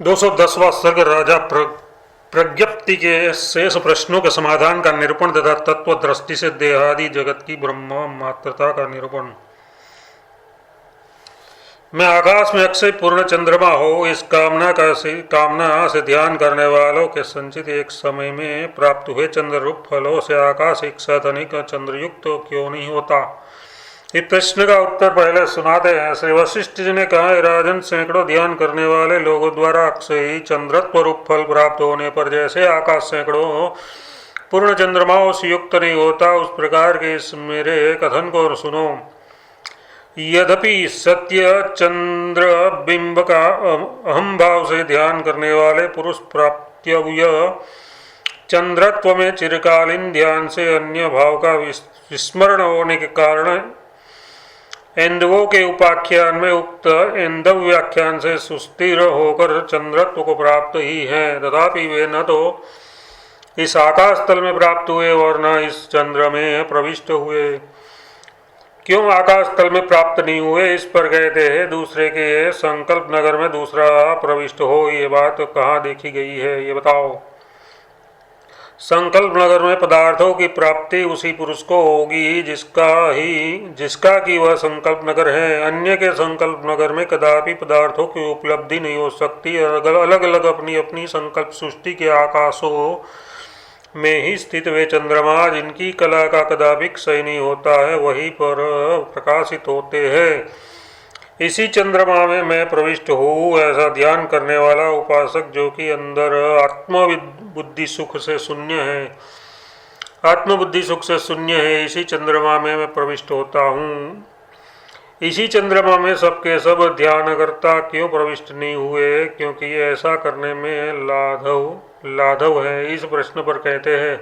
210वां सर्ग राजा प्रज्ञप्ति के शेष प्रश्नों के समाधान का निरूपण तथा तत्व दृष्टि से देहादि जगत की ब्रह्म मात्रता का निरूपण। मैं आकाश में अक्षय पूर्ण चंद्रमा हो, इस कामना से ध्यान करने वालों के संचित एक समय में प्राप्त हुए चंद्र रूप फलों से आकाश एक साथ अनेक चंद्रयुक्त क्यों नहीं होता। इस प्रश्न का उत्तर पहले सुनाते हैं। श्री वशिष्ठ जी ने कहा, राजन, सैकड़ों ध्यान करने वाले लोगों द्वारा अक्षय चंद्रत्व रूप फल प्राप्त होने पर जैसे आकाश सैकड़ों पूर्ण चंद्रमाओं से युक्त नहीं होता, उस प्रकार के इस मेरे कथन को सुनो। यद्यपि सत्य चंद्र बिंब का अहम भाव से ध्यान करने वाले पुरुष प्राप्तव्य चंद्रत्व में चिरकालीन ध्यान से अन्य भाव का विस्मरण होने के कारण ऐंदवों के उपाख्यान में उक्त ऐंदव व्याख्यान से सुस्थिर होकर चंद्रत्व को प्राप्त ही है, तथापि वे न तो इस आकाश तल में प्राप्त हुए और न इस चंद्र में प्रविष्ट हुए। क्यों आकाश तल में प्राप्त नहीं हुए, इस पर कहते हैं, दूसरे के संकल्प नगर में दूसरा प्रविष्ट हो, ये बात कहाँ देखी गई है, ये बताओ। संकल्प नगर में पदार्थों की प्राप्ति उसी पुरुष को होगी जिसका कि वह संकल्प नगर है। अन्य के संकल्प नगर में कदापि पदार्थों की उपलब्धि नहीं हो सकती। अलग अलग अपनी अपनी संकल्प सृष्टि के आकाशों में ही स्थित वे चंद्रमा जिनकी कला का कदापि क्षय नहीं होता है, वहीं पर प्रकाशित होते हैं। इसी चंद्रमा में मैं प्रविष्ट हूँ, ऐसा ध्यान करने वाला उपासक जो कि अंदर आत्मबुद्धि सुख से शून्य है, इसी चंद्रमा में मैं प्रविष्ट होता हूँ। इसी चंद्रमा में सबके सब ध्यानकर्ता क्यों प्रविष्ट नहीं हुए, क्योंकि ऐसा करने में लाघव है। इस प्रश्न पर कहते हैं,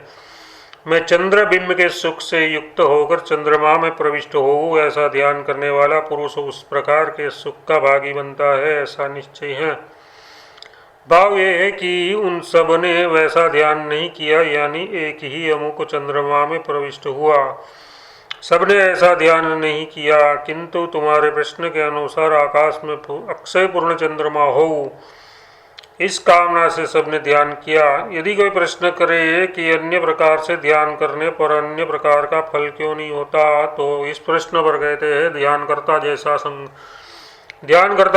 मैं चंद्र बिंब के सुख से युक्त होकर चंद्रमा में प्रविष्ट हो, ऐसा ध्यान करने वाला पुरुष उस प्रकार के सुख का भागी बनता है, ऐसा निश्चय है। भाव यह है कि उन सब ने वैसा ध्यान नहीं किया, यानी एक ही अमुक चंद्रमा में प्रविष्ट हुआ, सबने ऐसा ध्यान नहीं किया। किंतु तुम्हारे प्रश्न के अनुसार आकाश में अक्षय पूर्ण चंद्रमा हो, इस कामना से सबने ध्यान किया। यदि कोई प्रश्न करे कि अन्य प्रकार से ध्यान करने पर अन्य प्रकार का फल क्यों नहीं होता, तो इस प्रश्न पर कहते हैं, ध्यान करता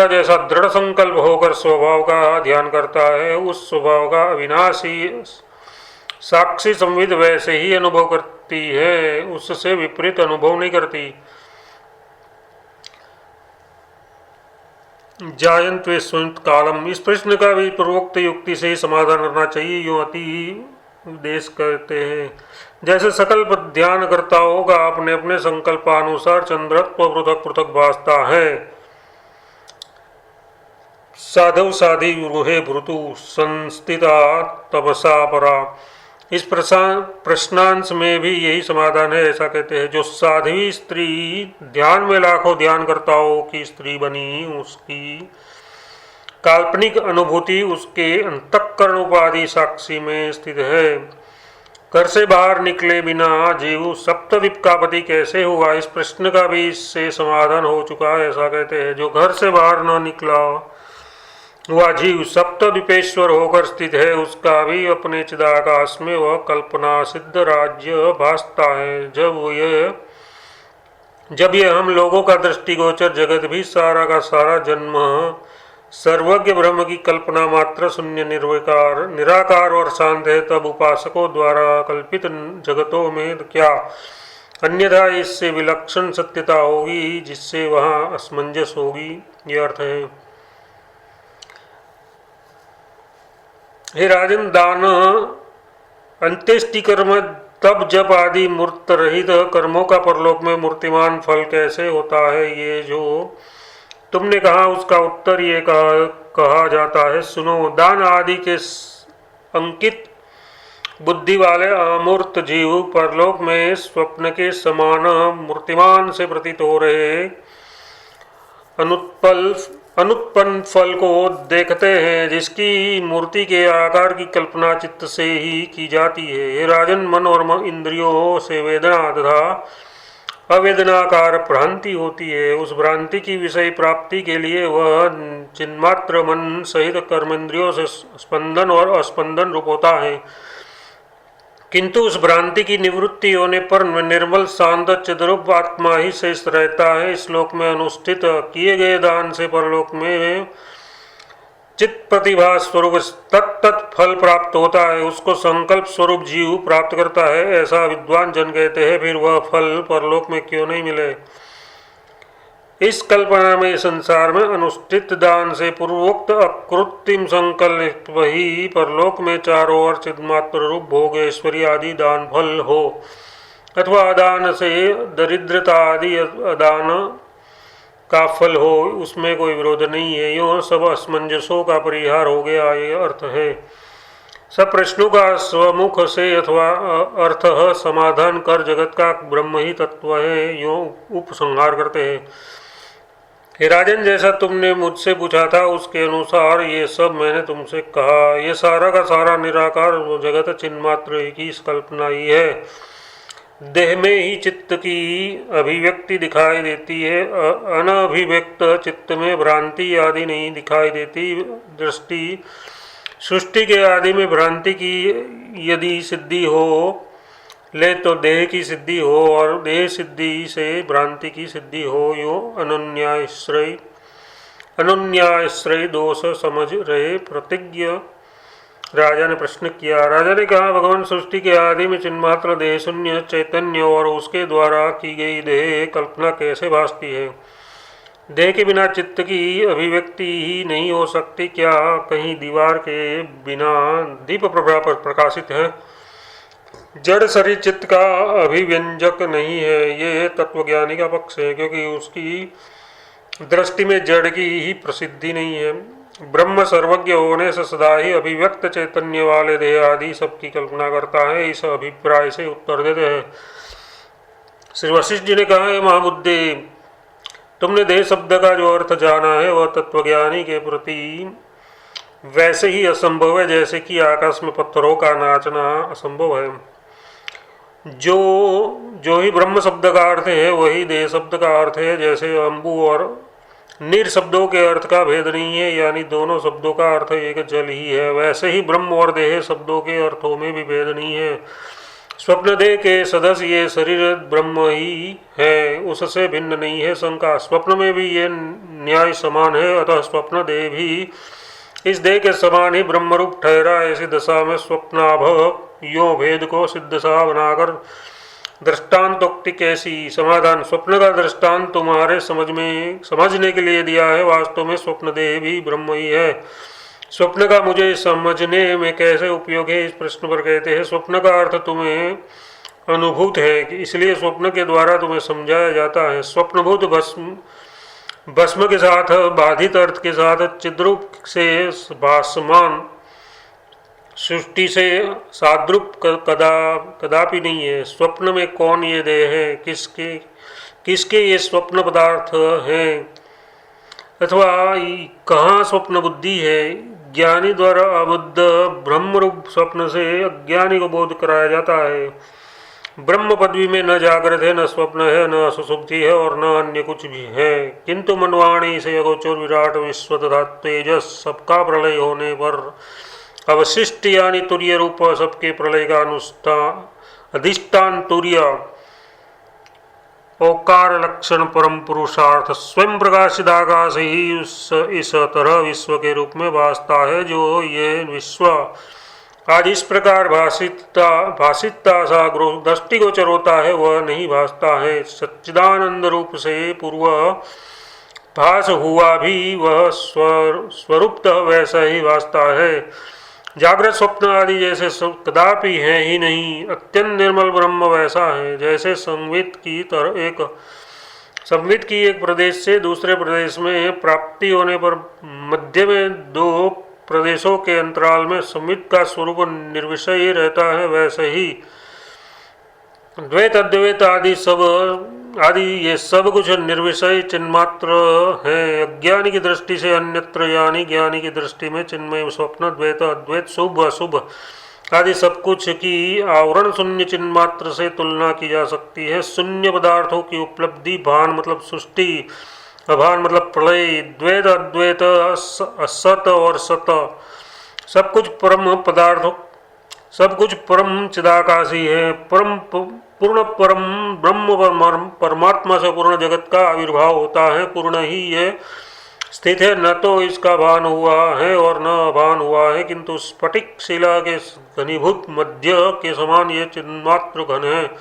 जैसा दृढ़ संकल्प होकर स्वभाव का ध्यान करता है, उस स्वभाव का अविनाशी साक्षी संविद वैसे ही अनुभव करती है, उससे विपरीत अनुभव नहीं करती। जायन्त्वे स्वयं कालम, इस प्रश्न का भी पूर्वोक्त युक्ति से ही समाधान करना चाहिए। यूँ अति उपदेश कहते हैं, जैसे सकल ध्यान करताओं का अपने अपने संकल्पानुसार चंद्रत्व पृथक पृथक भासता है। साधव साधि रूहे भृतु संस्थिता तपसा परा, इस प्रश्नांश में भी यही समाधान है, ऐसा कहते हैं। जो साध्वी स्त्री ध्यान में लाखों ध्यानकर्ताओं की स्त्री बनी, उसकी काल्पनिक अनुभूति उसके अंतःकरण उपाधि साक्षी में स्थित है। घर से बाहर निकले बिना जीव सप्तद्वीप का पति कैसे हुआ, इस प्रश्न का भी इससे समाधान हो चुका है, ऐसा कहते हैं। जो घर से बाहर न निकला वह जीव सप्तद्वीपेश्वर होकर स्थित है, उसका भी अपने चिदाकाश में वह कल्पना सिद्ध राज्य भासता है। जब ये हम लोगों का दृष्टिगोचर जगत भी सारा का सारा जन्म सर्वज्ञ ब्रह्म की कल्पना मात्र शून्य निराकार और शांत है, तब उपासकों द्वारा कल्पित जगतों में क्या अन्यथा इससे विलक्षण सत्यता होगी, जिससे वहाँ असमंजस होगी, ये अर्थ है। हे राजन, दान, अंत्येष्टि कर्म, तप, जप आदि मूर्त रहित कर्मों का परलोक में मूर्तिमान फल कैसे होता है, ये जो तुमने कहा उसका उत्तर ये कहा जाता है, सुनो। दान आदि के अंकित बुद्धि वाले अमूर्त जीव परलोक में स्वप्न के समान मूर्तिमान से प्रतीत हो रहे अनुत्पन्न फल को देखते हैं, जिसकी मूर्ति के आकार की कल्पना चित्त से ही की जाती है। ये राजन, मन और इंद्रियों से वेदना तथा अवेदनाकार भ्रांति होती है। उस भ्रांति की विषय प्राप्ति के लिए वह चिन्मात्र मन सहित कर्मेंद्रियों से स्पंदन और अस्पंदन रूप होता है, किंतु उस भ्रांति की निवृत्ति होने पर निर्मल शांत चिद्रूप आत्मा ही शेष रहता है। इस श्लोक में अनुष्ठित किए गए दान से परलोक में चित्त प्रतिभा स्वरूप तत्त फल प्राप्त होता है, उसको संकल्प स्वरूप जीव प्राप्त करता है, ऐसा विद्वान जन कहते हैं। फिर वह फल परलोक में क्यों नहीं मिले? इस कल्पना में संसार में अनुष्ठित दान से पूर्वोक्त अकृत्रिम संकल्प ही परलोक में चारों ओर चिन्मात्र रूप भोग ऐश्वर्य आदि दान फल हो, अथवा अदान से दरिद्रता आदि अदान का फल हो, उसमें कोई विरोध नहीं है। यो सब असमंजसों का परिहार हो गया, ये अर्थ है। सब प्रश्नों का स्वमुख से अथवा अर्थ समाधान कर जगत का ब्रह्म ही तत्व है, यो उपसंहार करते हैं। हे राजन, जैसा तुमने मुझसे पूछा था उसके अनुसार ये सब मैंने तुमसे कहा। ये सारा का सारा निराकार जगत चिन्मात्र की कल्पना ही है। देह में ही चित्त की अभिव्यक्ति दिखाई देती है, अनभिव्यक्त चित्त में भ्रांति आदि नहीं दिखाई देती। दृष्टि सृष्टि के आदि में भ्रांति की यदि सिद्धि हो ले तो देह की सिद्धि हो, और देह सिद्धि से भ्रांति की सिद्धि हो, यो अनुन्याश्रय दोष समझ रहे प्रतिज्ञ। राजा ने प्रश्न किया। राजा ने कहा, भगवान सृष्टि के आदि में चिन्मात्र देह शून्य चैतन्य और उसके द्वारा की गई देह कल्पना कैसे भासती है? देह के बिना चित्त की अभिव्यक्ति ही नहीं हो सकती। क्या कहीं दीवार के बिना दीप प्रभा पर प्रकाशित है? जड़ शरीर चित्त का अभिव्यंजक नहीं है, ये तत्वज्ञानी का पक्ष है, क्योंकि उसकी दृष्टि में जड़ की ही प्रसिद्धि नहीं है। ब्रह्म सर्वज्ञ होने से सदा ही अभिव्यक्त चैतन्य वाले देह आदि सबकी कल्पना करता है। इस अभिप्राय से उत्तर देते हैं। श्री वशिष्ठ जी ने कहा, है महाबुद्धि, तुमने देह शब्द का जो अर्थ जाना है वह तत्वज्ञानी के प्रति वैसे ही असंभव है जैसे कि आकाश में पत्थरों का नाचना असंभव है। जो ही ब्रह्म शब्द का अर्थ है वही देह शब्द का अर्थ है। जैसे अम्बु और नीर शब्दों के अर्थ का भेद नहीं है, यानी दोनों शब्दों का अर्थ एक जल ही है, वैसे ही ब्रह्म और देह शब्दों के अर्थों में भी भेद नहीं है। स्वप्न देह के सदस्य ये शरीर ब्रह्म ही है, उससे भिन्न नहीं है। शंका, स्वप्न में भी ये न्याय समान है, अतः स्वप्न देह भी इस देह के समान ही ब्रह्मरूप ठहरा। ऐसी दशा में स्वप्नाभ यो भेद को सिद्ध सा बनाकर दृष्टांतोक्ति कैसी? समाधान, स्वप्न का दृष्टांत तुम्हारे समझने के लिए दिया है। वास्तव में स्वप्न देह भी ब्रह्म ही है। स्वप्न का मुझे समझने में कैसे उपयोग है, इस प्रश्न पर कहते हैं, स्वप्न का अर्थ तुम्हें अनुभूत है, इसलिए स्वप्न के द्वारा तुम्हें समझाया जाता है। स्वप्नभूत भस्म के साथ बाधित अर्थ के साथ चिद्रूप से भासमान सृष्टि से साद्रूप कदापि नहीं है। स्वप्न में कौन ये देह है, किसके ये स्वप्न पदार्थ हैं, अथवा कहाँ स्वप्न बुद्धि है? ज्ञानी द्वारा अबुद्ध ब्रह्मरूप स्वप्न से अज्ञानी को बोध कराया जाता है। ब्रह्म पदवी में न जागृत है, न स्वप्न है, न सुसुप्ति है और न अन्य कुछ भी है, किंतु मनवाणी से अगोचर विराट विश्व तथा तेजस सबका प्रलय होने पर अवशिष्ट यानी तुर्य रूप सबके प्रलय का अधिष्ठान तुर्य ओकार लक्षण परम पुरुषार्थ स्वयं प्रकाशित आकाश ही इस तरह विश्व के रूप में भासता है। जो ये विश्व आज इस प्रकार भाषितता सा दृष्टिगोचर होता है वह नहीं भासता है। सच्चिदानंद रूप से पूर्व भास हुआ भी वह स्वरूपतः वैसा ही भासता है। जागृत स्वप्न आदि जैसे कदापि है ही नहीं। अत्यंत निर्मल ब्रह्म वैसा है जैसे संवित की एक प्रदेश से दूसरे प्रदेश में प्राप्ति होने पर मध्य में दो प्रदेशों के अंतराल में संवित का स्वरूप निर्विषय रहता है, वैसे ही द्वैत अद्वैत आदि ये सब कुछ निर्विषय चिन्मात्र है। अज्ञानी की दृष्टि से अन्यत्र यानी ज्ञानी की दृष्टि में चिन्मय स्वप्न द्वैत अद्वैत शुभ अशुभ आदि सब कुछ की आवरण शून्य चिन्ह मात्र से तुलना की जा सकती है। शून्य पदार्थों की उपलब्धि, भान मतलब सृष्टि, अभान मतलब प्रलय, द्वैत अद्वैत, असत और सत, सब कुछ परम पदार्थों, सब कुछ परम चिदाकाशी है। पूर्ण परम ब्रह्म परमात्मा से पूर्ण जगत का आविर्भाव होता है। पूर्ण ही यह स्थित है, न तो इसका भान हुआ है और न अभान हुआ है, किंतु स्फटिक शिला के घनीभूत मध्य के समान ये चिन्मात्र घन है।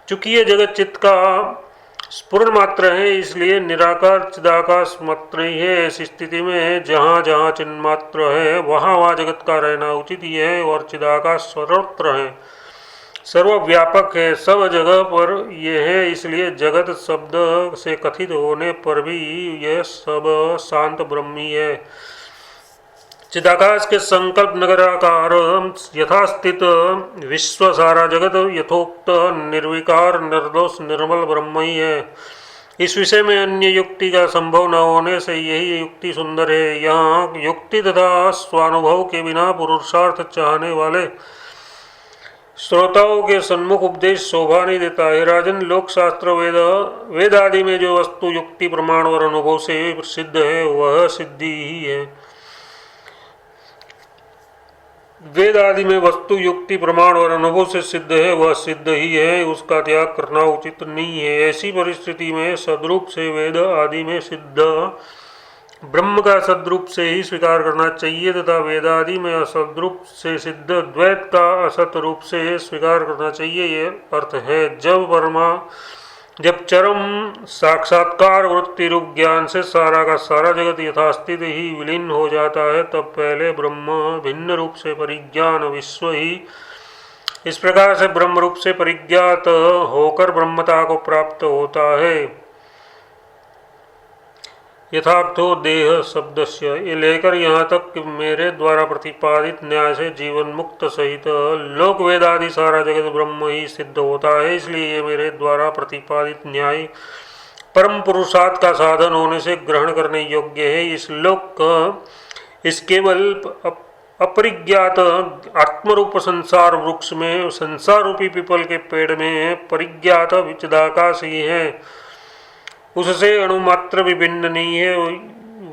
चूंकि ये जगत चित्त का स्फुरण मात्र है, इसलिए निराकार चिदाकाश मात्र ही है। ऐसी स्थिति में जहाँ जहाँ चिन्ह मात्र है वहाँ वहाँ जगत का रहना उचित ही है, और चिदाकाश सर्वत्र है, सर्वव्यापक है, सब जगह पर यह है। इसलिए जगत शब्द से कथित होने पर भी यह सब शांत ब्रह्म ही है। चिदाकाश के संकल्प नगराकार यथास्थित विश्व सारा जगत यथोक्त निर्विकार निर्दोष निर्मल ब्रह्म ही है। इस विषय में अन्य युक्ति का संभव न होने से यही युक्ति सुंदर है। यहाँ युक्ति तथा स्वानुभव के बिना पुरुषार्थ चाहने वाले श्रोताओं के सन्मुख उपदेश शोभा नहीं देता है। राजन, लोक शास्त्र वेद आदि में जो वस्तु युक्ति प्रमाण और अनुभव से सिद्ध है वह सिद्धि ही है। वेद आदि में वस्तु युक्ति प्रमाण और अनुभव से सिद्ध है वह सिद्ध ही है, उसका त्याग करना उचित नहीं है। ऐसी परिस्थिति में सद्रूप से वेद आदि में सिद्ध ब्रह्म का सद्रूप से ही स्वीकार करना चाहिए, तथा वेदादि में असद्रूप से सिद्ध द्वैत का असत रूप से स्वीकार करना चाहिए। ये अर्थ है, जब चरम साक्षात्कार वृत्ति रूप ज्ञान से सारा का सारा जगत यथास्थित ही विलीन हो जाता है, तब पहले ब्रह्म भिन्न रूप से परिज्ञान विश्व ही इस प्रकार से ब्रह्म रूप से परिज्ञात होकर ब्रह्मता को प्राप्त होता है। यथार्थो देह शब्दस्य, ये लेकर यहाँ तक कि मेरे द्वारा प्रतिपादित न्याय से जीवन मुक्त सहित लोक वेदादि सारा जगत ब्रह्म ही सिद्ध होता है। इसलिए ये मेरे द्वारा प्रतिपादित न्याय परम पुरुषार्थ का साधन होने से ग्रहण करने योग्य है। इस केवल अपरिज्ञात आत्मरूप संसार वृक्ष में, संसार रूपी पीपल के पेड़ में परिज्ञात चिदाकाश ही है, उससे अणुमात्र भी भिन्न नहीं है।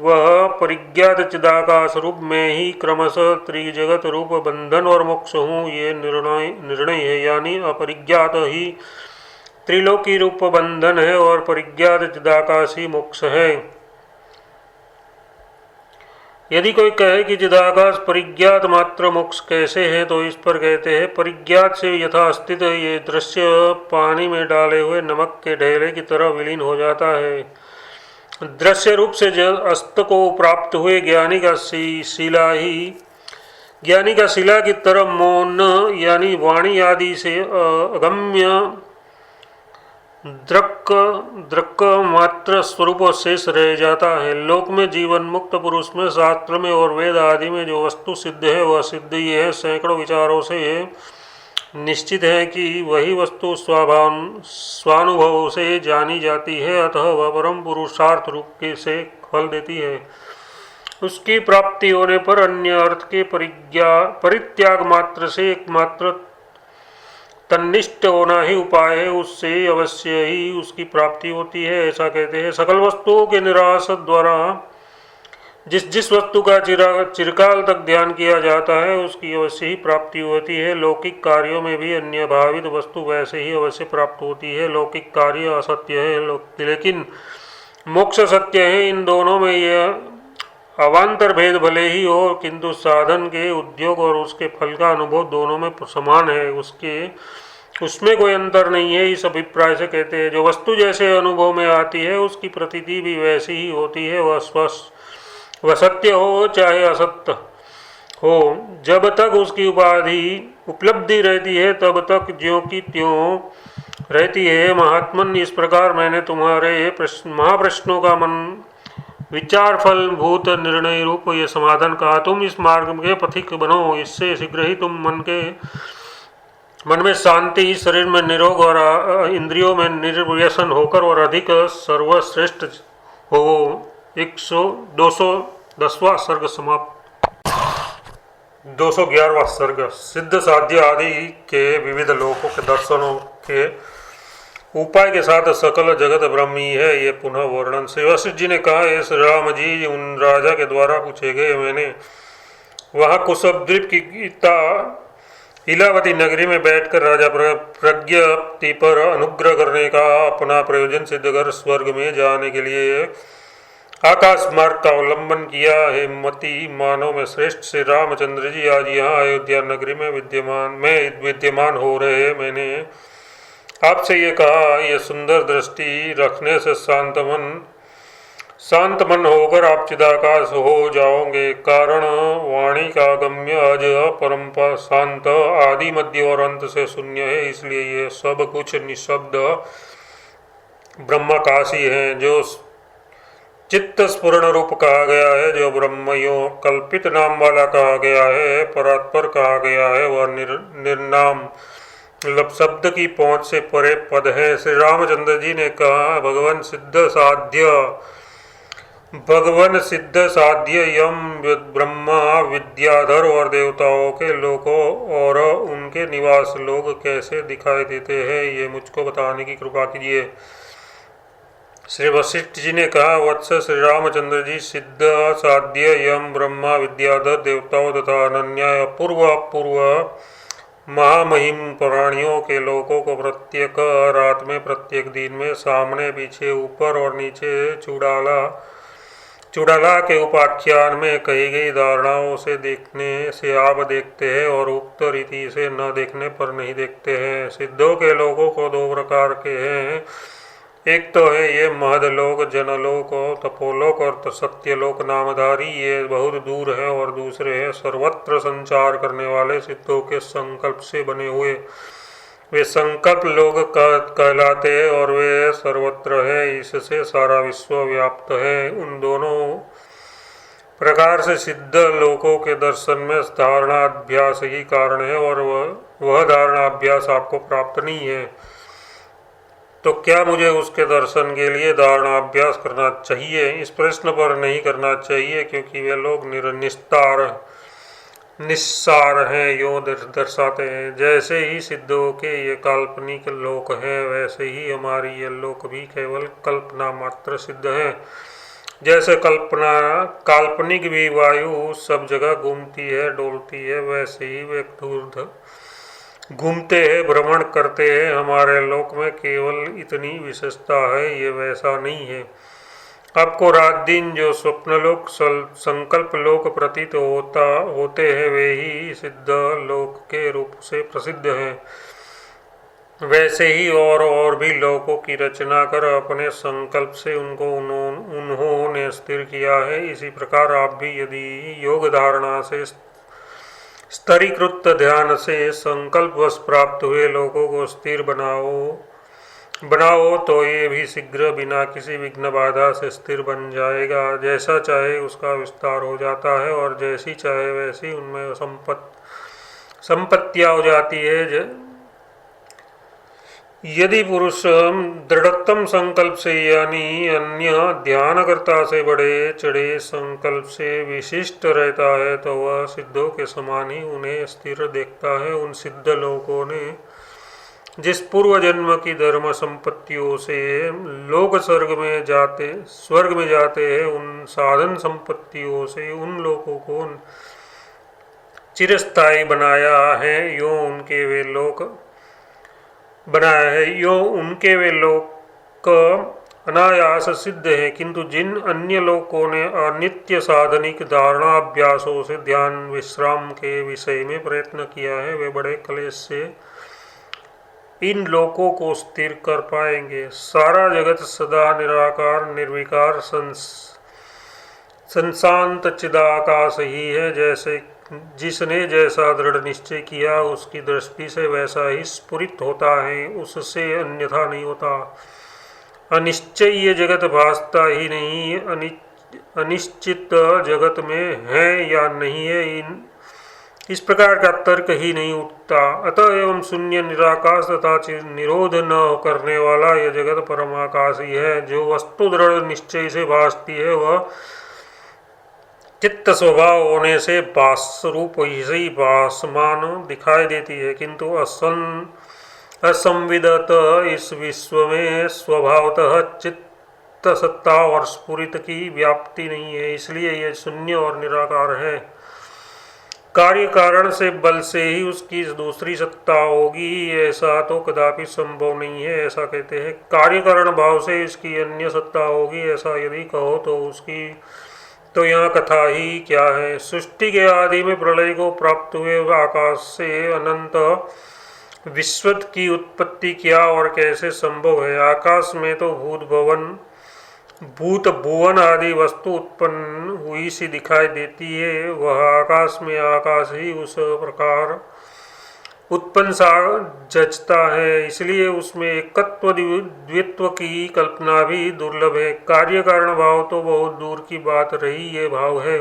वह परिज्ञात चिदाकाश रूप में ही क्रमशः त्रिजगत रूप बंधन और मोक्ष हूँ, ये निर्णय है। यानी अपरिज्ञात ही त्रिलोकी रूप बंधन है और परिज्ञात चिदाकाश ही मोक्ष है। यदि कोई कहे कि चिदाकाश परिज्ञात मात्र मोक्ष कैसे है, तो इस पर कहते हैं, परिज्ञात से यथा स्थित ये दृश्य पानी में डाले हुए नमक के ढेले की तरह विलीन हो जाता है। दृश्य रूप से अस्त को प्राप्त हुए ज्ञानी का शिला की तरह मौन यानी वाणी आदि से अगम्य दृक् मात्र स्वरूप शेष रह जाता है। लोक में जीवन मुक्त पुरुष में, शास्त्र में और वेद आदि में जो वस्तु सिद्ध है वह सिद्ध ही है। सैकड़ों विचारों से निश्चित है कि वही वस्तु स्वानुभव से जानी जाती है, अतः वह परम पुरुषार्थ रूप से फल देती है। उसकी प्राप्ति होने पर अन्य अर्थ के परित्याग मात्र से एकमात्र तन्निष्ठ होना ही उपाय है, उससे अवश्य ही उसकी प्राप्ति होती है, ऐसा कहते हैं। सकल वस्तुओं के निराश द्वारा जिस वस्तु का चिरकाल तक ध्यान किया जाता है उसकी अवश्य ही प्राप्ति होती है। लौकिक कार्यों में भी अन्य भावित वस्तु वैसे ही अवश्य प्राप्त होती है। लौकिक कार्य असत्य है लेकिन मोक्ष सत्य है। इन दोनों में यह अवान्तर भेद भले ही हो, किंतु साधन के उद्योग और उसके फल का अनुभव दोनों में समान है, उसमें कोई अंतर नहीं है। इस अभिप्राय से कहते हैं, जो वस्तु जैसे अनुभव में आती है उसकी प्रतीति भी वैसी ही होती है। वह सत्य हो चाहे असत्य हो, जब तक उसकी उपलब्धि रहती है तब तक ज्यों की त्यों रहती है। महात्मन, इस प्रकार मैंने तुम्हारे महाप्रश्नों का मन विचार फल भूत निर्णय रूप ये समाधान कहा। तुम इस मार्ग के पथिक बनो, इससे शीघ्र ही तुम मन में शांति, शरीर में निरोग और इंद्रियों में निर्व्यसन होकर और अधिक सर्वश्रेष्ठ हो। 210वां सर्ग समाप्त। 211वां सर्ग। सिद्ध साध्य आदि के विविध लोकों के दर्शनों के उपाय के साथ सकल जगत ब्रह्म ही है, ये पुनः वर्णन। श्री वशिष्ठ जी ने कहा, ये श्री राम जी उन राजा के द्वारा पूछे गए। मैंने वहाँ कुशद्वीप की गीता इलावती नगरी में बैठकर राजा प्रज्ञप्ति पर अनुग्रह करने का अपना प्रयोजन सिद्ध कर स्वर्ग में जाने के लिए आकाश मार्ग का अवलंबन किया। हे मति मानव में श्रेष्ठ श्री रामचंद्र जी आज यहाँ अयोध्या नगरी में विद्यमान हो रहे। मैंने आपसे ये कहा, ये सुंदर दृष्टि रखने से शांत मन होकर आप चिदाकाश हो जाओगे। कारण वाणी का गम्य अज परंपरा शांत आदि मध्य और अंत से शून्य है, इसलिए ये सब कुछ निशब्द ब्रह्माकाशी है। जो चित्त स्फुरण रूप कहा गया है, जो ब्रह्मयों कल्पित नाम वाला कहा गया है, परात्पर कहा गया है, वह निर्नाम शब्द की पहुंच से परे पद है। श्री रामचंद्र जी ने कहा, भगवान सिद्ध साध्य यम ब्रह्मा विद्याधर और देवताओं के लोगों और उनके निवास लोग कैसे दिखाई देते हैं, ये मुझको बताने की कृपा कीजिए। श्री वशिष्ठ जी ने कहा, वत्स श्री रामचंद्र जी, सिद्ध साध्य यम ब्रह्मा विद्याधर देवताओं तथा अनन्या पूर्व महामहिम प्राणियों के लोगों को प्रत्येक रात में, प्रत्येक दिन में, सामने पीछे ऊपर और नीचे चुड़ाला के उपाख्यान में कही गई धारणाओं से देखने से आप देखते हैं और उक्त रीति से न देखने पर नहीं देखते हैं। सिद्धों के लोगों को दो प्रकार के हैं, एक तो है ये महदलोक जनलोक और तपोलोक और सत्यलोक नामधारी, ये बहुत दूर है, और दूसरे है सर्वत्र संचार करने वाले सिद्धों के संकल्प से बने हुए, वे संकल्प लोग कहलाते हैं और वे सर्वत्र है, इससे सारा विश्व व्याप्त है। उन दोनों प्रकार से सिद्ध लोकों के दर्शन में धारणा अभ्यास ही कारण है, और वह धारणा अभ्यास आपको प्राप्त नहीं है। तो क्या मुझे उसके दर्शन के लिए धारणा अभ्यास करना चाहिए? इस प्रश्न पर नहीं करना चाहिए, क्योंकि वे लोग निस्सार हैं, यो दर्शाते हैं। जैसे ही सिद्धों के ये काल्पनिक लोक है, वैसे ही हमारी ये लोक भी केवल कल्पना मात्र सिद्ध है। जैसे काल्पनिक भी वायु सब जगह घूमती है, डोलती है, वैसे ही वे घूमते हैं, भ्रमण करते हैं। हमारे लोक में केवल इतनी विशेषता है, ये वैसा नहीं है। आपको रात दिन जो स्वप्नलोक संकल्प लोक प्रतीत होते हैं, वे ही सिद्ध लोक के रूप से प्रसिद्ध हैं। वैसे ही और भी लोकों की रचना कर अपने संकल्प से उन्होंने स्थिर किया है। इसी प्रकार आप भी यदि योग धारणा से स्तरीकृत ध्यान से संकल्पवश प्राप्त हुए लोगों को स्थिर बनाओ तो ये भी शीघ्र बिना किसी विघ्न बाधा से स्थिर बन जाएगा। जैसा चाहे उसका विस्तार हो जाता है, और जैसी चाहे वैसी उनमें संपत्तियां हो जाती है। यदि पुरुष दृढ़तम संकल्प से, यानी अन्य ध्यानकर्ता से बढ़े चढ़े संकल्प से विशिष्ट रहता है, तो वह सिद्धों के समान ही उन्हें स्थिर देखता है। उन सिद्ध लोगों ने जिस पूर्व जन्म की धर्म संपत्तियों से लोग स्वर्ग में जाते हैं, उन साधन संपत्तियों से उन लोगों को चिरस्थायी बनाया है, यो उनके वे लोग अनायास सिद्ध है। किंतु जिन अन्य लोगों ने अनित्य साधनिक धारणा अभ्यासों से ध्यान विश्राम के विषय में प्रयत्न किया है, वे बड़े क्लेश से इन लोकों को स्थिर कर पाएंगे। सारा जगत सदा निराकार निर्विकार संशांत चिदाकाश ही है। जिसने जैसा दृढ़ निश्चय किया, उसकी दृष्टि से वैसा ही स्फुरित होता है, उससे अन्यथा नहीं होता। अनिश्चय ये जगत भासता ही नहीं, अनिश्चित जगत में है या नहीं है, इस प्रकार का तर्क ही नहीं उठता। अतः एवं शून्य निराकाश तथा निरोध न करने वाला यह जगत परमाकाश ही है। जो वस्तु दृढ़ निश्चय से भासती है, वह चित्त स्वभाव होने से भास रूप ही भासमान दिखाई देती है, किंतु असंविदत इस विश्व में स्वभावतः चित्त सत्ता और स्फुरित की व्याप्ति नहीं है, इसलिए यह शून्य और निराकार है। कार्य कारण से बल से ही उसकी दूसरी सत्ता होगी, ऐसा तो कदापि संभव नहीं है, ऐसा कहते हैं। कार्य कारण भाव से इसकी अन्य सत्ता होगी, ऐसा यदि कहो तो उसकी तो यहाँ कथा ही क्या है। सृष्टि के आदि में प्रलय को प्राप्त हुए आकाश से अनंत विश्व की उत्पत्ति क्या और कैसे संभव है। आकाश में तो भूत भुवन आदि वस्तु उत्पन्न हुई सी दिखाई देती है, वह आकाश में आकाश ही उस प्रकार उत्पन्न सा जचता है, इसलिए उसमें एकत्व द्वित्व की कल्पना भी दुर्लभ है। कार्य कारण भाव तो बहुत दूर की बात रही, ये भाव है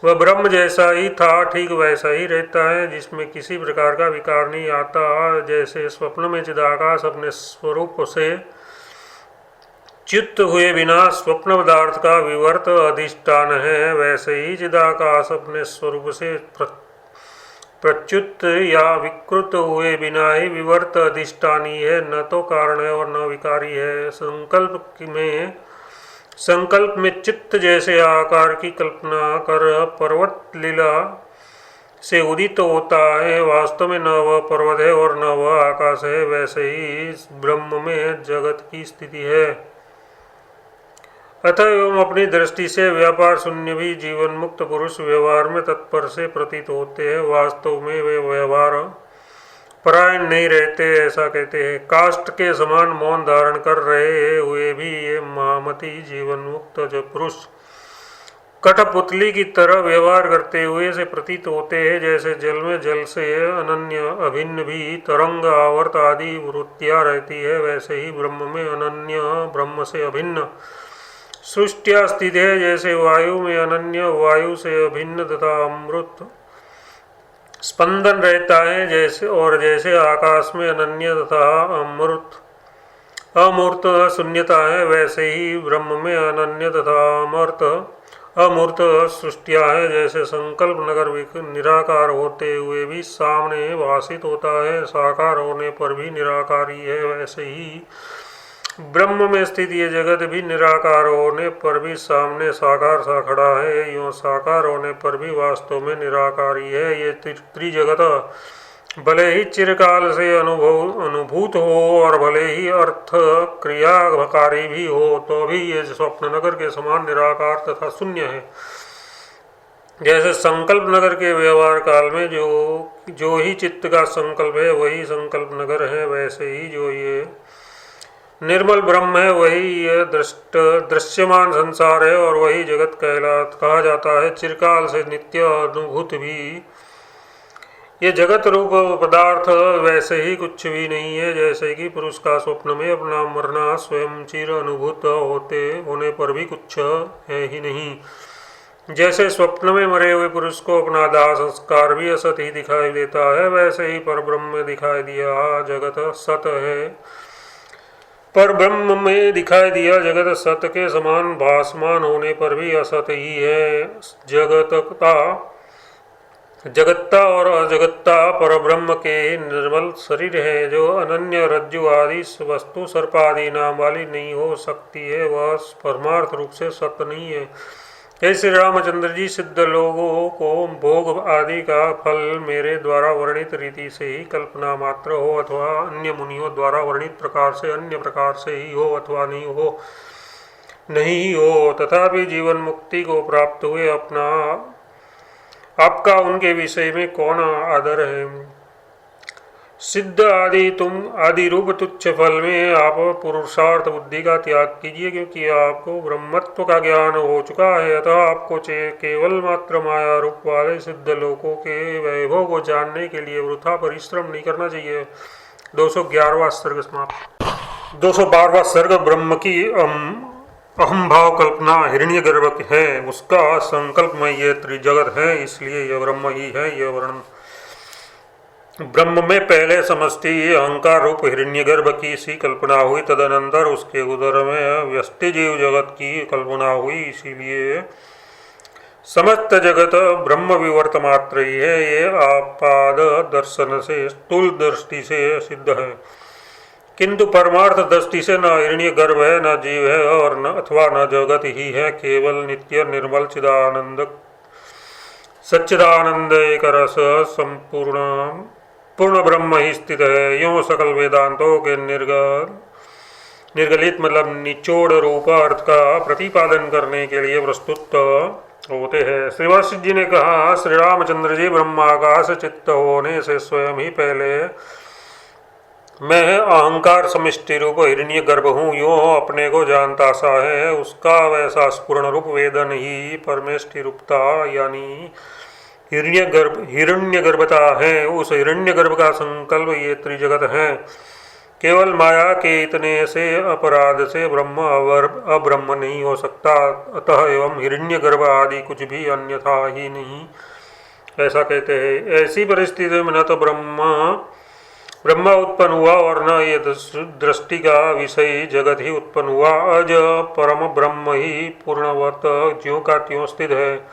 वह ब्रह्म जैसा ही था, ठीक वैसा ही रहता है, जिसमें किसी प्रकार का विकार नहीं आता। जैसे स्वप्न में चिदाकाश अपने स्वरूप से च्युत हुए बिना स्वप्न पदार्थ का विवर्त अधिष्ठान है, वैसे ही चिदाकाश अपने स्वरूप से प्रच्युत या विकृत हुए बिना ही विवर्त अधिष्ठानी है, न तो कारण है और न विकारी है। संकल्प में चित्त जैसे आकार की कल्पना कर पर्वत लीला से उदित होता है, वास्तव में न वह पर्वत है और न वह आकाश है, वैसे ही ब्रह्म में जगत की स्थिति है। अतः एवं अपनी दृष्टि से व्यापार शून्य भी जीवन मुक्त पुरुष व्यवहार में तत्पर से प्रतीत होते हैं, वास्तव में वे व्यवहार परायण नहीं रहते, ऐसा कहते हैं। काष्ठ के समान मौन धारण कर रहे हुए भी ये महामती जीवन मुक्त जो पुरुष कठपुतली की तरह व्यवहार करते हुए से प्रतीत होते हैं, जैसे जल में जल से अनन्य अभिन्न भी तरंग आवर्त आदि वृत्तियाँ रहती है, वैसे ही ब्रह्म में अनन्य ब्रह्म से अभिन्न सृष्टिया स्थित है। जैसे वायु में अनन्य वायु से अभिन्न तथा अमृत स्पंदन रहता है, जैसे आकाश में अनन्य तथा अमूर्त शून्यता है, वैसे ही ब्रह्म में अनन्य तथा अमूर्त सृष्टिया है। जैसे संकल्प नगर निराकार होते हुए भी सामने भाषित होता है, साकार होने पर भी निराकारी है, वैसे ही ब्रह्म में स्थित ये जगत भी निराकार होने पर भी सामने साकार सा खड़ा है, यूँ साकार होने पर भी वास्तव में निराकारी है। ये त्रिजगत भले ही चिरकाल से अनुभूत हो और भले ही अर्थ क्रियाकारी भी हो, तो भी ये स्वप्न नगर के समान निराकार तथा शून्य है। जैसे संकल्प नगर के व्यवहार काल में जो ही चित्त का संकल्प है वही संकल्प नगर है, वैसे ही जो ये निर्मल ब्रह्म है वही यह दृश्यमान संसार है और वही जगत कहा जाता है। चिरकाल से नित्य अनुभूत भी ये जगत रूप पदार्थ वैसे ही कुछ भी नहीं है, जैसे कि पुरुष का स्वप्न में अपना मरना स्वयं चिर अनुभूत होने पर भी कुछ है ही नहीं। जैसे स्वप्न में मरे हुए पुरुष को अपना दाह संस्कार भी असत ही दिखाई देता है, वैसे ही पर ब्रह्म में दिखाई दिया जगत सत है। पर ब्रह्म में दिखाई दिया जगत सत्य के समान भासमान होने पर भी असत ही है। जगत्ता और अजगत्ता पर ब्रह्म के निर्मल शरीर है, जो अनन्य रज्जु आदि वस्तु सर्पादि नाम वाली नहीं हो सकती है, वह परमार्थ रूप से सत्य नहीं है। हे श्री रामचंद्र जी, सिद्ध लोगों को भोग आदि का फल मेरे द्वारा वर्णित रीति से ही कल्पना मात्र हो अथवा अन्य मुनियों द्वारा वर्णित प्रकार से अन्य प्रकार से ही हो अथवा नहीं हो, तथापि जीवन मुक्ति को प्राप्त हुए आपका उनके विषय में कौन आदर है। सिद्ध आदि रूप तुच्छ फल में आप पुरुषार्थ बुद्धि का त्याग कीजिए, क्योंकि आपको ब्रह्मत्व का ज्ञान हो चुका है। अतः आपको केवल मात्र माया रूप वाले सिद्ध लोकों के वैभव को जानने के लिए वृथा परिश्रम नहीं करना चाहिए। 211वां सर्ग समाप्त। 212वां सर्ग ब्रह्म की अहम भाव कल्पना हिरण्यगर्भ है, उसका संकल्पमय ये त्रिजगत है, इसलिए यह ब्रह्म ही है। यह वर्णन ब्रह्म में पहले समष्टि अहंकार रूप हिरण्यगर्भ की सी कल्पना हुई, तदनंतर उसके उदर में व्यष्टि जीव जगत की कल्पना हुई, इसीलिए समस्त जगत ब्रह्म विवर्त मात्र ही है, ये आपाद दर्शन से स्थूल दृष्टि से सिद्ध है, किंतु परमार्थ दृष्टि से न हिरण्य गर्भ है, न जीव है, और न अथवा न जगत ही है, केवल नित्य निर्मल चिदानंद सच्चिदानंद एक रस संपूर्ण पूर्ण ब्रह्म ही स्थित है। यूँ सकल वेदांतों के निर्गलित मतलब निचोड़ रूप अर्थ का प्रतिपादन करने के लिए प्रस्तुत होते हैं। श्री वशिष्ठ जी ने कहा, श्री रामचंद्र जी ब्रह्माकाश चित्त होने से स्वयं ही पहले मैं अहंकार समिष्टि रूप हिरण्य गर्भ हूँ, यूँ अपने को जानता सा है, उसका वैसा स्पूर्ण रूप वेदन ही परमेष्टि रूपता यानी हिरण्य गर्भता है। उस हिरण्य गर्भ का संकल्प ये त्रिजगत है। केवल माया के इतने से अपराध से ब्रह्म अब्रह्म नहीं हो सकता, अतः एवं हिरण्य गर्भ आदि कुछ भी अन्यथा ही नहीं, ऐसा कहते हैं। ऐसी परिस्थिति में न तो ब्रह्म उत्पन्न हुआ और न ये दृष्टि का विषय जगत ही उत्पन्न हुआ। अज परम ब्रह्म ही पूर्णवत ज्यों का त्यों स्थित है।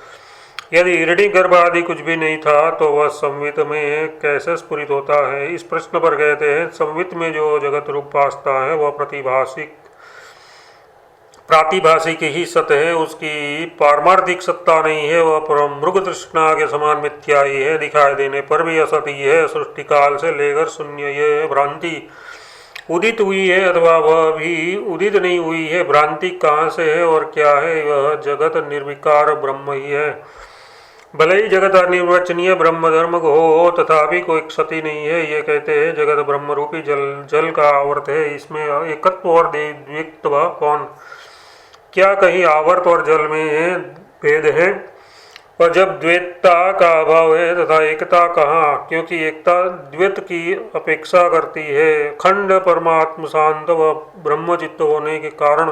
यदि हिरण्य गर्भ आदि कुछ भी नहीं था तो वह संवित में कैसे स्फुरित होता है। इस प्रश्न पर कहते हैं, संवित में जो जगत रूप भासता है वह प्रातिभाषिक ही सत्य है, उसकी पारमार्थिक सत्ता नहीं है, वह परम मृग तृष्णा के समान मिथ्या ही है, दिखाई देने पर भी असत ही है। सृष्टि काल से लेकर शून्य ये भ्रांति उदित हुई है अथवा वह भी उदित नहीं हुई है। भ्रांति कहाँ से है और क्या है? वह जगत निर्विकार ब्रह्म ही है। भले ही जगत अनिर्वचनीय ब्रह्म धर्म हो तथापि कोई क्षति नहीं है। ये कहते हैं जगत ब्रह्म रूपी जल का आवर्त है, इसमें एकत्व और द्वैत्व कौन? क्या कहीं आवर्त और जल में भेद है? और जब द्वैतता का अभाव है तथा एकता कहाँ? क्योंकि एकता द्वैत की अपेक्षा करती है। खंड परमात्म शांत व ब्रह्मचित्त होने के कारण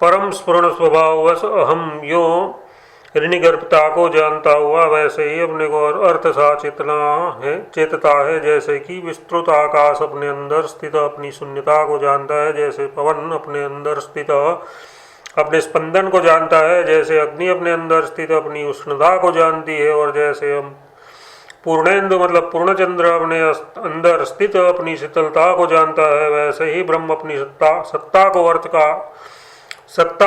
परम स्फुरण स्वभाववश अहम यो हिरण्य गर्भता को जानता हुआ वैसे ही अपने को अर्थ सा चेतता है। जैसे कि विस्तृत आकाश अपने अंदर स्थित अपनी शून्यता को जानता है, जैसे पवन अपने अंदर स्थित अपने स्पंदन को जानता है, जैसे अग्नि अपने अंदर स्थित अपनी उष्णता को जानती है, और जैसे हम पूर्णेंदु मतलब पूर्णचंद्र अपने अंदर स्थित अपनी शीतलता को जानता है, वैसे ही ब्रह्म अपनी सत्ता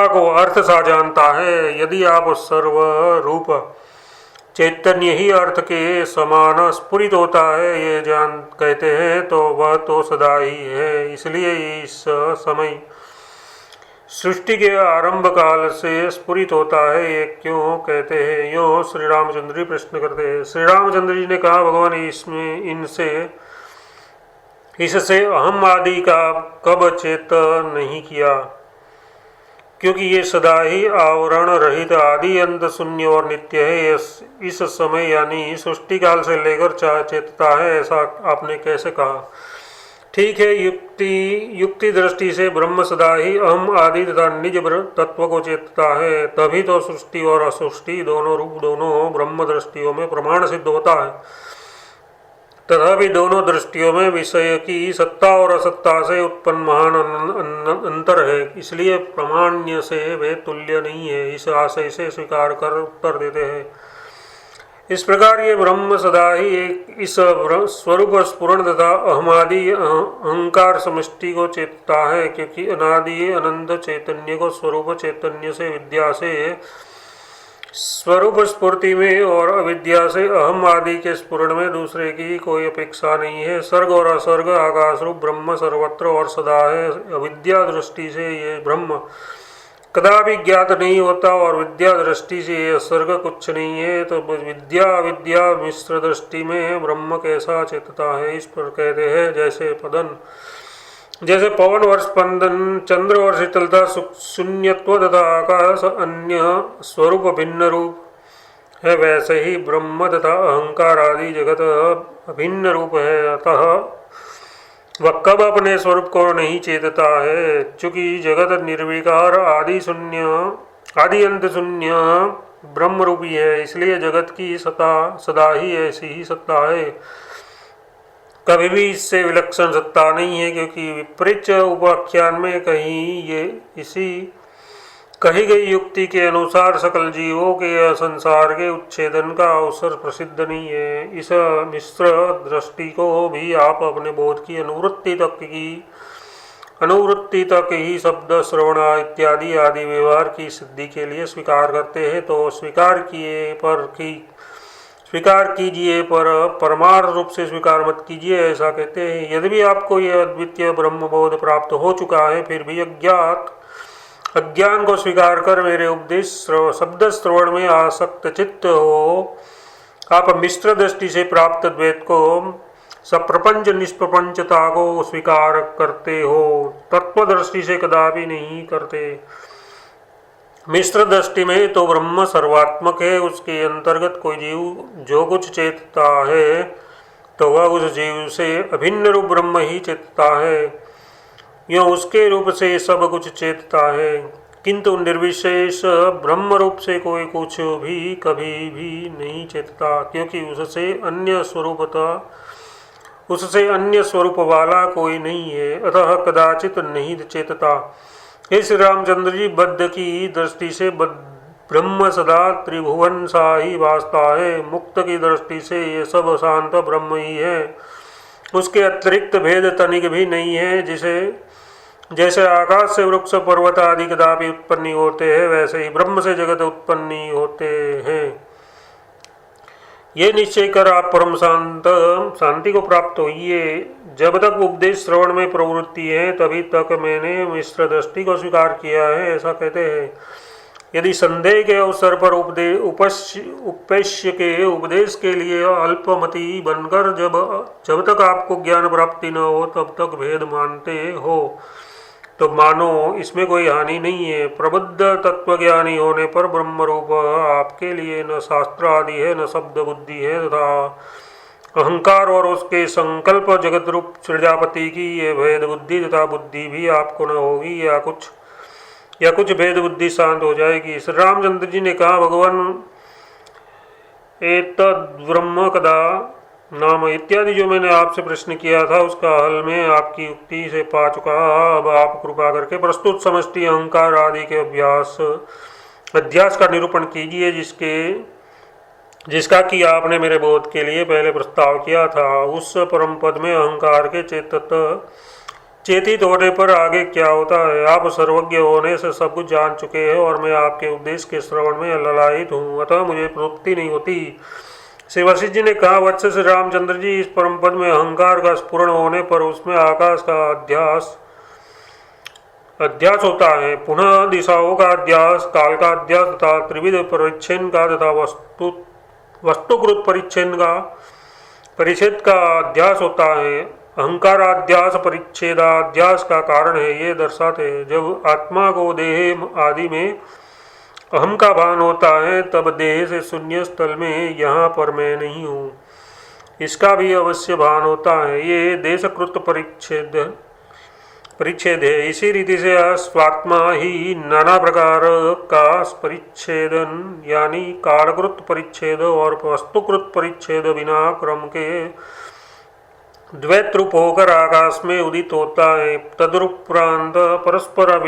को अर्थ सा जानता है। यदि आप सर्व रूप चैतन्य ही अर्थ के समान स्फुरित होता है ये जान कहते हैं तो वह तो सदा ही है। इसलिए इस समय सृष्टि के आरंभ काल से स्फुरित होता है, ये क्यों कहते हैं? यो श्री रामचंद्र जी प्रश्न करते हैं। श्री रामचंद्र जी ने कहा, भगवान इससे अहम आदि का कब चेत नहीं किया? क्योंकि ये सदा ही आवरण रहित आदि अंत शून्य और नित्य है। इस समय यानी सृष्टि काल से लेकर चेतता है, ऐसा आपने कैसे कहा? ठीक है, युक्ति दृष्टि से ब्रह्म सदा ही अहम आदि तथा निज तत्व को चेतता है, तभी तो सृष्टि और असृष्टि दोनों रूप दोनों ब्रह्म दृष्टियों में प्रमाण सिद्ध होता है। तथापि दोनों दृष्टियों में विषय की सत्ता और असत्ता से उत्पन्न महान अंतर है, इसलिए प्रामाण्य से वे तुल्य नहीं है। इस आशय से स्वीकार कर उत्तर देते हैं। इस प्रकार ये ब्रह्म सदा ही एक इस स्वरूप स्फुरण तथा अहमादि अहंकार समष्टि को चेतता है, क्योंकि अनादि अनंत चैतन्य को स्वरूप चैतन्य से विद्या से स्वरूप स्फूर्ति में और अविद्या से अहम आदि के स्फुरण में दूसरे की कोई अपेक्षा नहीं है। सर्ग और असर्ग आकाश रूप ब्रह्म सर्वत्र और सदा है। अविद्या दृष्टि से ये ब्रह्म कदापि ज्ञात नहीं होता और विद्या दृष्टि से ये सर्ग कुछ नहीं है, तो विद्या मिश्र दृष्टि में ब्रह्म कैसा चेतता है? इस पर कहते हैं, जैसे पवन और स्पंदन चंद्र और शीतलता शून्यत्व तथा आकाश अन्य स्वरूप भिन्न रूप है, वैसे ही ब्रह्म तथा अहंकार आदि जगत अभिन्न रूप है। अतः वह कब अपने स्वरूप को नहीं चेतता है? चूंकि जगत निर्विकार आदि अंत शून्य ब्रह्म रूपी है, इसलिए जगत की सदा ही ऐसी ही सत्ता है, कभी भी इससे विलक्षण सत्ता नहीं है। क्योंकि विपरीत उपाख्यान में कहीं ये इसी कही गई युक्ति के अनुसार सकल जीवों के संसार के उच्छेदन का अवसर प्रसिद्ध नहीं है। इस मिश्र दृष्टि को भी आप अपने बोध की अनुवृत्ति तक ही शब्द श्रवण इत्यादि आदि व्यवहार की सिद्धि के लिए स्वीकार करते हैं। तो स्वीकार कीजिए पर परमार्थ रूप से स्वीकार मत कीजिए, ऐसा कहते हैं। यदि भी आपको यह अद्वितीय ब्रह्म बोध प्राप्त हो चुका है, फिर भी अज्ञान को स्वीकार कर मेरे उपदेश शब्द श्रवण में आसक्त चित्त हो, आप मिश्र दृष्टि से प्राप्त द्वैत को, सप्रपंच निष्प्रपंचता को स्वीकार करते हो, तत्व दृष्टि से कदापि नहीं करते। मिश्र दृष्टि में तो ब्रह्म सर्वात्मक है, उसके अंतर्गत कोई जीव जो कुछ चेतता है तो वह उस जीव से अभिन्न रूप ब्रह्म ही चेतता है, यह उसके रूप से सब कुछ चेतता है। किंतु निर्विशेष ब्रह्म रूप से कोई कुछ भी कभी भी नहीं चेतता, क्योंकि उससे अन्य स्वरूप वाला कोई नहीं है, अतः कदाचित नहीं चेतता। हे श्री रामचंद्र जी, बद्ध की दृष्टि से ब्रह्म सदा त्रिभुवन सा ही भासता है, मुक्त की दृष्टि से ये सब शांत ब्रह्म ही है, उसके अतिरिक्त भेद तनिक भी नहीं है। जैसे आकाश से वृक्ष पर्वत आदि कदापि उत्पन्न होते हैं, वैसे ही ब्रह्म से जगत उत्पन्न होते हैं। ये निश्चय कर आप परम शांति को प्राप्त होइए। जब तक उपदेश श्रवण में प्रवृत्ति है, तभी तक मैंने मिश्र दृष्टि को स्वीकार किया है, ऐसा कहते हैं। यदि संदेह के अवसर पर उपेश्य के उपदेश के लिए अल्पमति बनकर जब तक आपको ज्ञान प्राप्ति न हो तब तक भेद मानते हो, तो मानो इसमें कोई हानि नहीं है। प्रबुद्ध तत्वज्ञानी होने पर ब्रह्म रूप आपके लिए न शास्त्र आदि है, न शब्द बुद्धि है, तथा अहंकार और उसके संकल्प जगत रूप प्रजापति की ये भेद बुद्धि तथा बुद्धि भी आपको न होगी, या कुछ भेद बुद्धि शांत हो जाएगी। श्री रामचंद्र जी ने कहा, भगवान एतद् ब्रह्म कदा नाम इत्यादि जो मैंने आपसे प्रश्न किया था, उसका हल में आपकी युक्ति से पा चुका। अब आप कृपा करके प्रस्तुत समष्टि अहंकार आदि के अध्यास का निरूपण कीजिए, जिसका कि आपने मेरे बोध के लिए पहले प्रस्ताव किया था। उस परम पद में अहंकार के चेतित होने पर आगे क्या होता है? आप सर्वज्ञ होने से सब कुछ जान चुके हैं और मैं आपके उपदेश के श्रवण में ललायित हूँ, अतः मुझे तृप्ति नहीं होती। श्री वशिष्ठ जी ने कहा, वत्स श्री रामचंद्र जी, इस परम पद में अहंकार का स्फुरण होने पर उसमें आकाश का अध्यास होता है, पुनः दिशाओं का अध्यास, काल का अध्यास तथा त्रिविध परिच्छेद का तथा वस्तुकृत परिच्छेद का अध्यास होता है। अहंकाराध्यास परिच्छेदाध्यास का कारण है, ये दर्शाते हैं। जब आत्मा को देह आदि में अहम का भान होता है, तब देह से शून्य स्थल में यहाँ पर मैं नहीं हूँ, इसका भी अवश्य भान होता है। ये देशकृत परिच्छेद है। इसी रीति से स्वात्मा ही नाना प्रकार का परिच्छेदन यानी कालकृत परिच्छेद और वस्तुकृत परिच्छेद बिना क्रम के द्वैत रूप होकर आकाश में उदित होता है। तदुपरांत परस्पर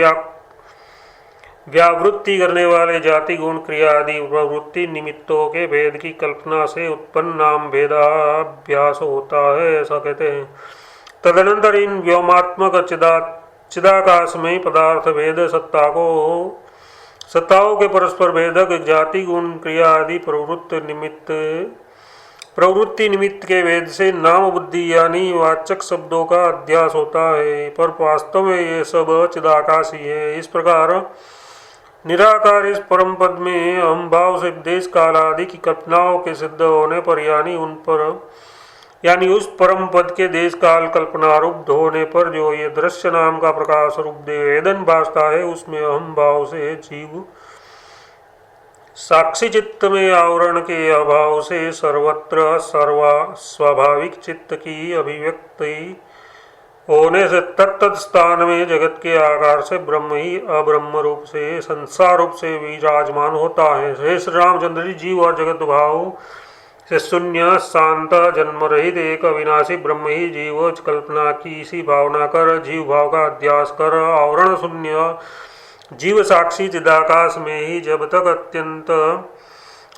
व्यावृत्ति करने वाले जाति गुण क्रिया आदि प्रवृत्ति निमित्तों के भेद की कल्पना से उत्पन्न नाम भेदाभ्यास होता है, ऐसा कहते हैं। तदनंतर इन व्योमात्मक चिदाकाश में पदार्थ भेद सत्ताओं के परस्पर भेदक जाति गुण क्रिया आदि प्रवृत्ति निमित्त के भेद से नाम बुद्धि यानी वाचक शब्दों का अध्यास होता है, पर वास्तव में ये सब चिदाकाश ही है। इस प्रकार निराकार इस परम पद में अहम भाव से देश काल आदि की कल्पनाओं के सिद्ध होने पर यानी उस परम पद के देश काल कल्पना रूप होने पर जो ये दृश्य नाम का प्रकाश रूप वेदन भासता है, उसमें अहम भाव से जीव साक्षी चित्त में आवरण के अभाव से सर्वत्र स्वाभाविक चित्त की अभिव्यक्ति होने से तत्त स्थान में जगत के आकार से ब्रह्म ही अब्रह्म रूप से संसार रूप से विराजमान होता है। हे श्री रामचंद्र जी, जीव और जगत भाव से शून्य शांत जन्म रहित एक अविनाशी ब्रह्म ही जीव कल्पना की इसी भावना कर जीव भाव का अध्यास कर आवरण शून्य जीव साक्षी चिदाकाश में ही जब तक अत्यंत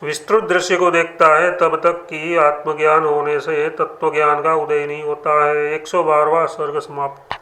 विस्तृत दृश्य को देखता है तब तक कि आत्मज्ञान होने से तत्व ज्ञान का उदय नहीं होता है। 112वां सर्ग समाप्त।